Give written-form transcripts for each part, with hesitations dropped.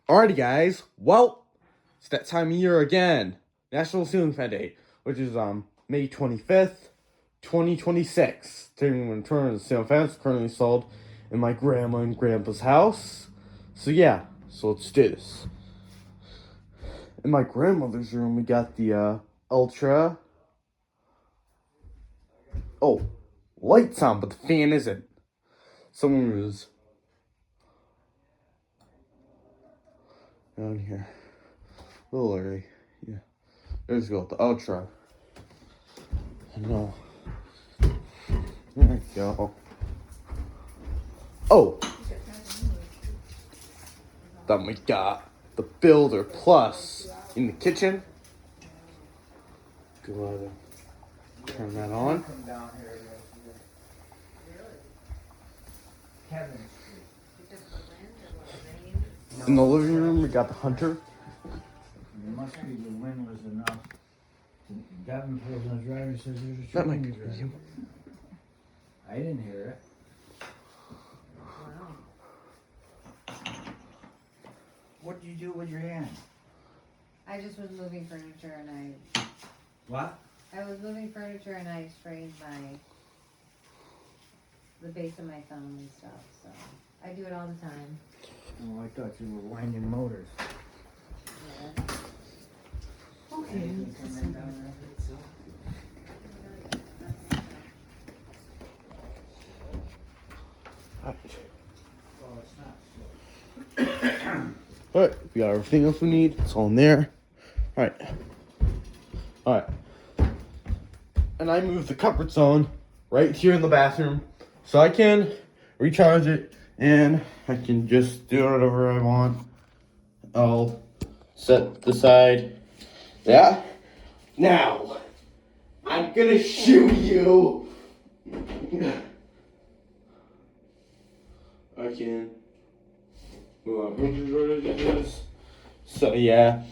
Alrighty, guys. Well, it's that time of year again. National Ceiling Fan Day, which is May 25th, 2026. Turning the ceiling fans currently sold in my grandma and grandpa's house. So yeah, so let's do this. In my grandmother's room, we got the Ultra. Oh, lights on, but the fan isn't. Someone was down here. A little early. Yeah. There's go, the Ultra. No. There we go. Oh! Then we got the Builder Plus in the kitchen. Go ahead and turn that on. In the living room, we got the Hunter. It must be the wind was enough. Gavin pulls on the driver and says there's a That might train be driver. you. I didn't hear it. What did you do with your hand? I just was moving furniture and What? I was moving furniture and I sprained the base of my thumb and stuff, so I do it all the time. Oh, I thought you were winding motors. Yeah. Okay. Anything coming down there? Oh, it's not. Alright, we got everything else we need. It's all in there. Alright. Alright. And I moved the comfort zone right here in the bathroom so I can recharge it and I can just do whatever I want. I'll set the side. Yeah. Now, I'm gonna shoot you. I can. So yeah,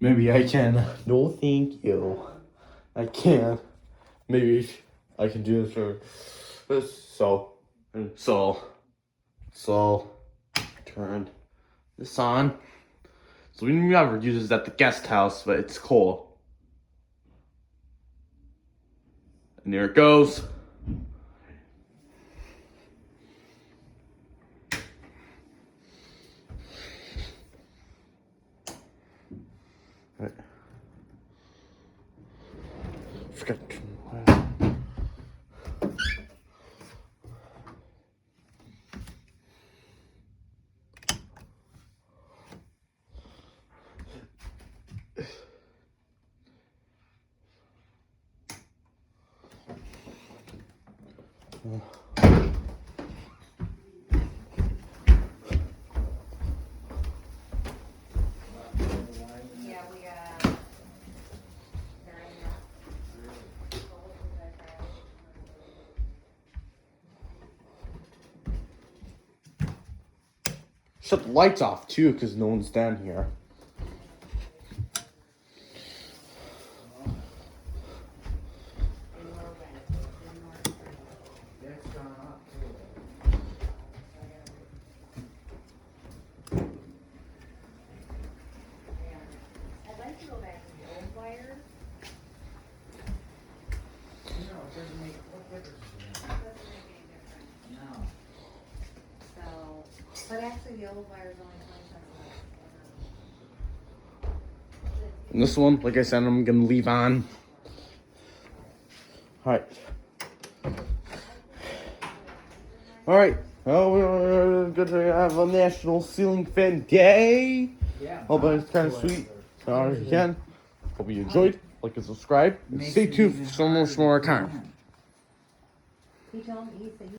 maybe I can. No, thank you. I can't. Maybe I can do this for this. So turn this on. So we never use this at the guest house, but it's cool. And there it goes. Right. Forgot. Yeah, Shut the lights off too, because no one's down here. That's gone up too. I'd like to go back to the old wire. No, it doesn't make, what difference does it It doesn't make any difference. make? No. So, but actually the old wire is only 27 bucks. And this one, like I said, I'm gonna leave on. Alright. Alright. Oh, we're good to have a National Ceiling Fan Day. Yeah. Hope it's kind of sweet. If you can. Hope you enjoyed. Like and subscribe. And stay tuned for so much more content. He told me, he said,